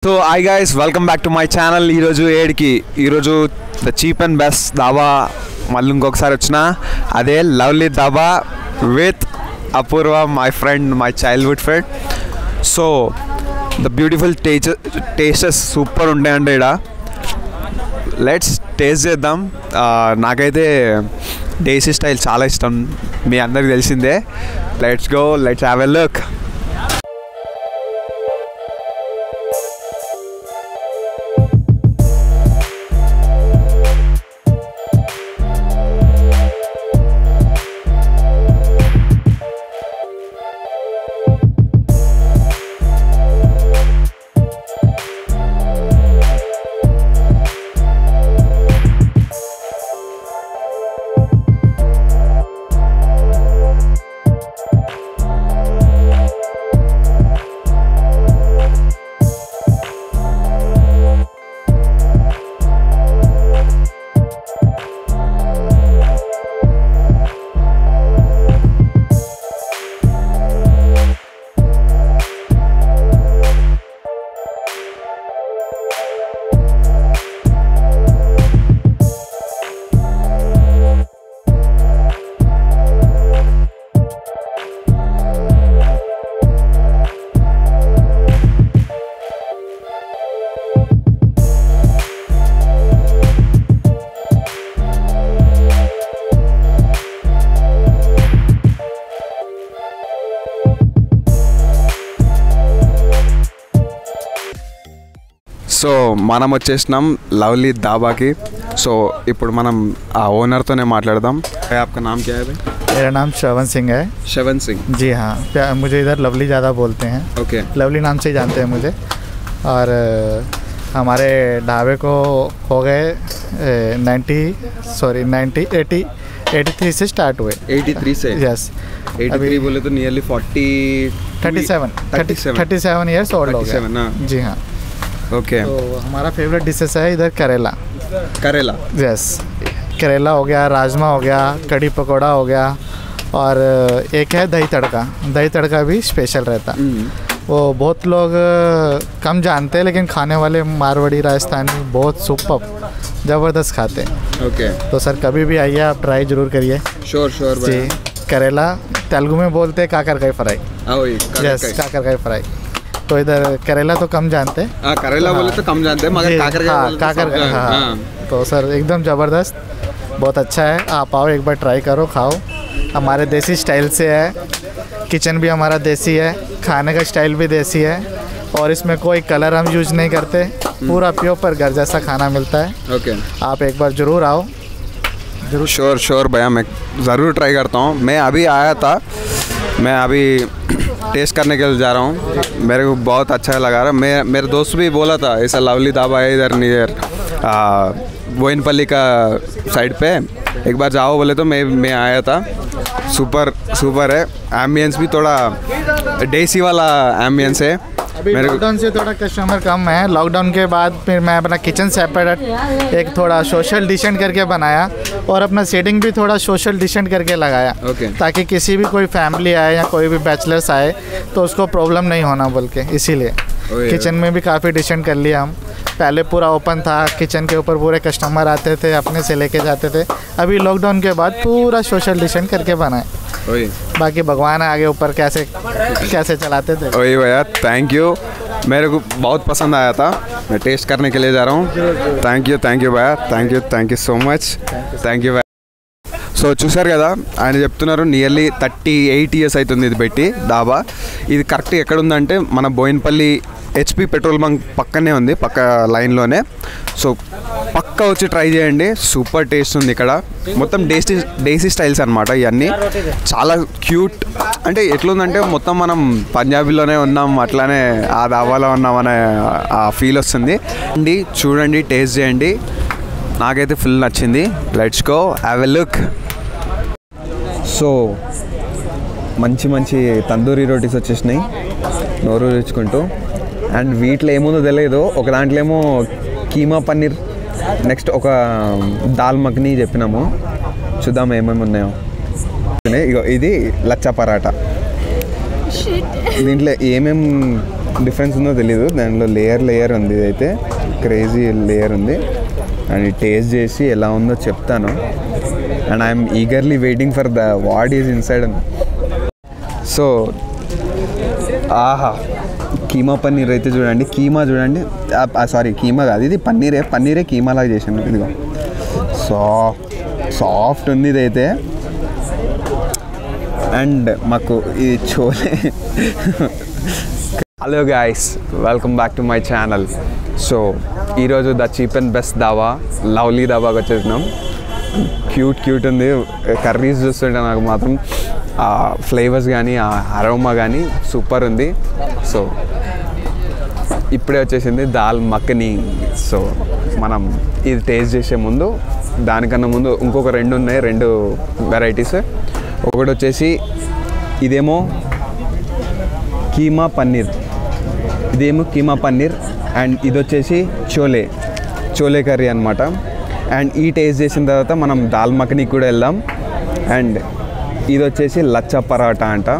So hi guys, welcome back to my channel. ఈరోజు the cheap and best dhaba మళ్ళీ ఇంకొకసారి వచ్చిన అదే lovely dhaba with Apoorva, my friend, my childhood friend. So the beautiful tastes super ఉంటాయండి. ఇక్కడ let's taste చేద్దాం. నాకైతే దేశీ స్టైల్ చాలా ఇష్టం, మీ అందరికి తెలిసిందే. Let's go, let's have a look. So మనం వచ్చేసినాం లవ్లీ दाबा की. సో ఇప్పుడు మనం ఆ ఓనర్తోనే మాట్లాడదాం. आपका नाम क्या है? मेरा नाम श्रवण सिंह है. श्रवण सिंह जी हाँ, मुझे इधर लवली ज़्यादा बोलते हैं. ओके, लवली नाम से ही जानते हैं मुझे. और हमारे ढाबे को हो गए 83 से स्टार्ट हुए. 83 से? यस. 83 बोले तो नियरली 37 ईयर्स ओल्ड हो गया. जी हाँ. ओके. तो हमारा फेवरेट डिशेस है इधर करेला. यस, करेला हो गया, राजमा हो गया, कड़ी पकौड़ा हो गया, और एक है दही तड़का भी स्पेशल रहता. वो बहुत लोग कम जानते हैं, लेकिन खाने वाले मारवाड़ी राजस्थानी बहुत सुपर ज़बरदस्त खाते हैं. ओके. तो सर कभी भी आइए, आप ट्राई ज़रूर करिए. श्योर जी. करेला तेलुगु में बोलते हैं काकरकाई फ्राई. यस, काकरकाई फ्राई. तो इधर करेला तो कम जानते हैं. करेला बोले तो कम जानते हैं, मगर काकरकाई. हाँ. तो सर एकदम ज़बरदस्त, बहुत अच्छा है. आप आओ, एक बार ट्राई करो, खाओ. हमारे देसी स्टाइल से है. किचन भी हमारा देसी है, खाने का स्टाइल भी देसी है, और इसमें कोई कलर हम यूज नहीं करते. पूरा प्योर घर जैसा खाना मिलता है. ओके. आप एक बार ज़रूर आओ. ज़रूर. श्योर भैया, मैं ज़रूर ट्राई करता हूँ. मैं अभी आया था, मैं अभी टेस्ट करने के लिए जा रहा हूँ. मेरे को बहुत अच्छा लगा रहा. मेरे दोस्त भी बोला था ऐसा लवली दाबा है इधर नियर बोइनपल्ली का साइड पे, एक बार जाओ बोले तो मैं आया था. सुपर है. एम्बियंस भी थोड़ा देसी वाला एम्बियंस है. अभी लॉकडाउन से थोड़ा कस्टमर कम है. लॉकडाउन के बाद फिर मैं अपना किचन सेपरेट एक थोड़ा सोशल डिस्टेंस करके बनाया, और अपना सेटिंग भी थोड़ा सोशल डिस्टेंस करके लगाया. Okay. ताकि किसी भी कोई फैमिली आए या कोई भी बैचलर्स आए तो उसको प्रॉब्लम नहीं होना, बोल के इसीलिए किचन में भी काफ़ी डिस्टेंस कर लिया हम. पहले पूरा ओपन था, किचन के ऊपर पूरे कस्टमर आते थे, अपने से लेके जाते थे. अभी लॉकडाउन के बाद पूरा सोशल डिस्टेंस करके बनाए. बाकी भगवान आगे ऊपर कैसे चलाते थे. वही भैया, थैंक यू. मेरे को बहुत पसंद आया था, मैं टेस्ट करने के लिए जा रहा हूँ. थैंक यू भैया, thank you so much. Thank you భయ్యా. సో చూసారు కదా, ఆయన చెప్తున్నారు నియర్లీ 38 ఇయర్స్ అవుతుంది ఇది పెట్టి దాబా. ఇది కరెక్ట్ ఎక్కడ ఉందంటే మన బోయిన్పల్లి హెచ్పి పెట్రోల్ బంక్ పక్కనే ఉంది, పక్క లైన్లోనే. సో పక్కా వచ్చి ట్రై చేయండి, సూపర్ టేస్ట్ ఉంది ఇక్కడ. మొత్తం దేశీ స్టైల్స్ అనమాట ఇవన్నీ. చాలా క్యూట్, అంటే ఎట్లుందంటే మొత్తం మనం పంజాబీలోనే ఉన్నాం, అట్లానే ఆ దాబాలో ఉన్నాం అనే ఆ ఫీల్ వస్తుంది. అండి చూడండి, టేస్ట్ చేయండి. నాకైతే ఫుల్ నచ్చింది. Let's go, have a look. So మంచి తందూరి రోటీస్ వచ్చేసినాయి, నోరు రుచుకుంటూ. అండ్ వీటిలో ఏముందో తెలియదు, ఒక దాంట్లో ఏమో కీమా పన్నీర్, నెక్స్ట్ ఒక దాల్ మఖనీ చెప్పినాము. చూద్దాం ఏమేమి ఉన్నాయో. ఇగో ఇది లచ్చా పరాటా. దీంట్లో ఏమేమి డిఫరెన్స్ ఉందో తెలీదు. దానిలో లేయర్ ఉంది, ఇదైతే క్రేజీ లేయర్ ఉంది. అండ్ టేస్ట్ చేసి ఎలా ఉందో చెప్తాను. And I'm eagerly waiting for the what is inside. So ఆహా, కీమా పన్నీర్ అయితే చూడండి, కీమా చూడండి, సారీ కీమా కాదు, ఇది పన్నీరే కీమా లాగా చేసాను. ఇదిగో సాఫ్ట్ ఉంది ఇదైతే. అండ్ మాకు ఇది chole. Hello guys, welcome back to my channel. So ఈరోజు the cheap and best dhaba, lovely దాబాకి వచ్చేసినాం. క్యూట్ ఉంది. కర్రీస్ చూస్తుంటే నాకు మాత్రం ఆ ఫ్లేవర్స్ కానీ ఆ అరోమా కానీ సూపర్ ఉంది. సో ఇప్పుడే వచ్చేసింది దాల్ మఖనీ. సో మనం ఇది టేస్ట్ చేసే ముందు, దానికన్నా ముందు ఇంకొక రెండు ఉన్నాయి, రెండు వెరైటీస్. ఒకటి వచ్చేసి ఇదేమో కీమా పన్నీర్, అండ్ ఇది వచ్చేసి చోలే కర్రీ అనమాట. అండ్ ఈ టేస్ట్ చేసిన తర్వాత మనం దాల్ మఖనీ కూడా వెళ్దాం. అండ్ ఇది వచ్చేసి లచ్చా పరాటా అంట.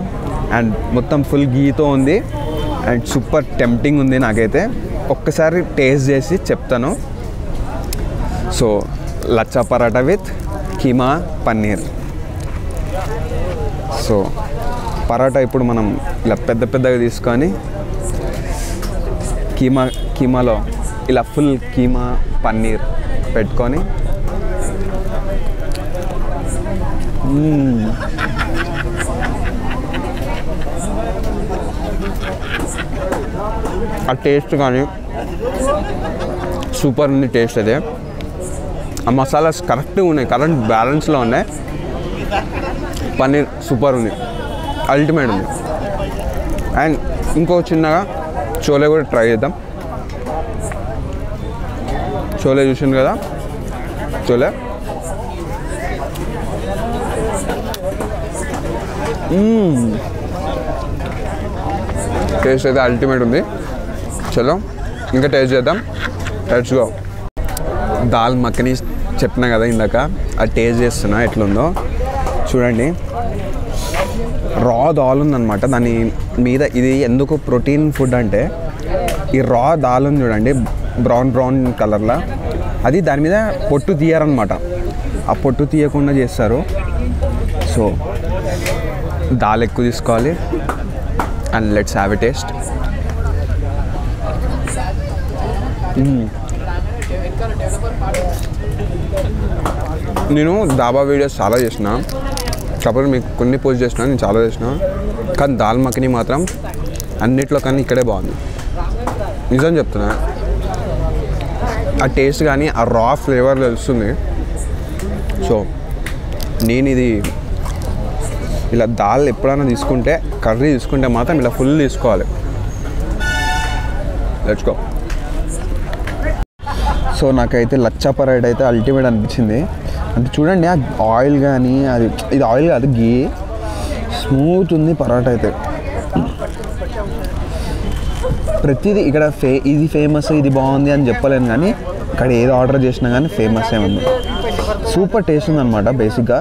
అండ్ మొత్తం ఫుల్ గీతో ఉంది అండ్ సూపర్ టెంప్టింగ్ ఉంది నాకైతే. ఒక్కసారి టేస్ట్ చేసి చెప్తాను. So lachha paratha with keema paneer. So paratha ఇప్పుడు మనం ఇలా పెద్దగా తీసుకొని కీమాలో ఇలా ఫుల్ కీమా పన్నీర్ పెట్టుకొని ఆ టేస్ట్ కానీ సూపర్ ఉంది టేస్ట్. అదే ఆ మసాలాస్ కరెక్ట్గా ఉన్నాయి, కరెక్ట్ బ్యాలెన్స్లో ఉన్నాయి. పన్నీర్ సూపర్ ఉంది, అల్టిమేట్ ఉంది. అండ్ ఇంకో చిన్నగా చోలే కూడా ట్రై చేద్దాం. చోలే చూసాను కదా, చోలే టేస్ట్ అయితే అల్టిమేట్ ఉంది. చలో ఇంకా టేస్ట్ చేద్దాం. Let's go. దాల్ మఖనీ చెప్పినా కదా ఇందాక, అది టేస్ట్ చేస్తున్నా ఎట్లుందో చూడండి. రా దాల్ ఉందన్నమాట దాని మీద. ఇది ఎందుకు ప్రోటీన్ ఫుడ్ అంటే, ఈ రా దాల్ ఉంది చూడండి, బ్రౌన్ కలర్లో, అది దాని మీద పొట్టు తీయరనమాట. ఆ పొట్టు తీయకుండా చేస్తారు. సో దాల్ ఎక్కువ తీసుకోవాలి. And let's have a taste. నేను దాబా వీడియోస్ చాలా చేసిన, కాకపోతే మీకు కొన్ని పోస్ట్ చేసిన, నేను చాలా చేసిన. కానీ దాల్ మఖనీ మాత్రం అన్నిట్లో కానీ ఇక్కడే బాగుంది, నిజం చెప్తున్నా. ఆ టేస్ట్ కానీ ఆ రా ఫ్లేవర్ తెలుస్తుంది. సో నేను ఇది ఇలా దాల్ ఎప్పుడైనా తీసుకుంటే, కర్రీ తీసుకుంటే మాత్రం ఇలా ఫుల్ తీసుకోవాలి. Let's go. సో నాకైతే లచ్చా పరాటా అయితే అల్టిమేట్ అనిపించింది. అంటే చూడండి ఆ ఆయిల్ కానీ, ఇది ఆయిల్ కాదు, గీ, స్మూత్ ఉంది పరాటా అయితే. ప్రతిదీ ఇక్కడ ఇది ఫేమస్, ఇది బాగుంది అని చెప్పలేను, కానీ ఇక్కడ ఏది ఆర్డర్ చేసినా కానీ ఫేమస్ ఉంది. సూపర్ టేస్ట్ ఉందన్నమాట బేసిక్గా.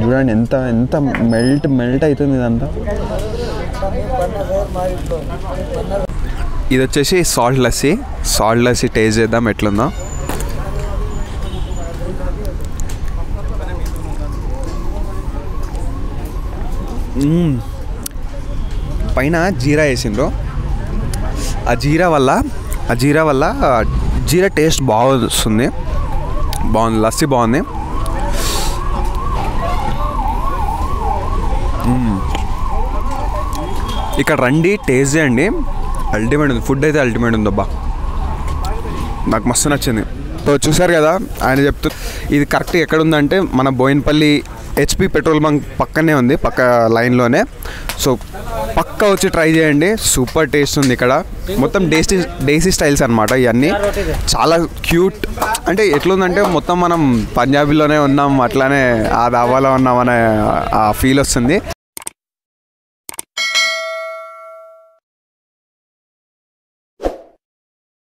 చూడండి ఎంత మెల్ట్ అవుతుంది ఇదంతా. ఇది వచ్చేసి సాల్ట్ లస్సీ టేస్ట్ చేద్దాం ఎట్లుందో. పైన జీరా వేసిండ్రు. ఆ జీరా వల్ల జీరా టేస్ట్ బాగుంది. లస్సీ బాగుంది. ఇక్కడ రండి, టేస్ట్ చేయండి, అల్టిమేట్ ఉంది. ఫుడ్ అయితే అల్టిమేట్ ఉంది అబ్బా, నాకు మస్తు నచ్చింది. సో చూసారు కదా, ఆయన చెప్తూ ఇది కరెక్ట్ ఎక్కడ ఉందంటే మన బోయిన్పల్లి హెచ్పి పెట్రోల్ బంక్ పక్కనే ఉంది, పక్క లైన్లోనే. సో పక్కా వచ్చి ట్రై చేయండి, సూపర్ టేస్ట్ ఉంది. ఇక్కడ మొత్తం డేసీ స్టైల్స్ అనమాట ఇవన్నీ. చాలా క్యూట్, అంటే ఎట్లుందంటే మొత్తం మనం పంజాబీలోనే ఉన్నాం, అట్లానే ఆ దాబాలో ఉన్నామనే ఆ ఫీల్ వస్తుంది.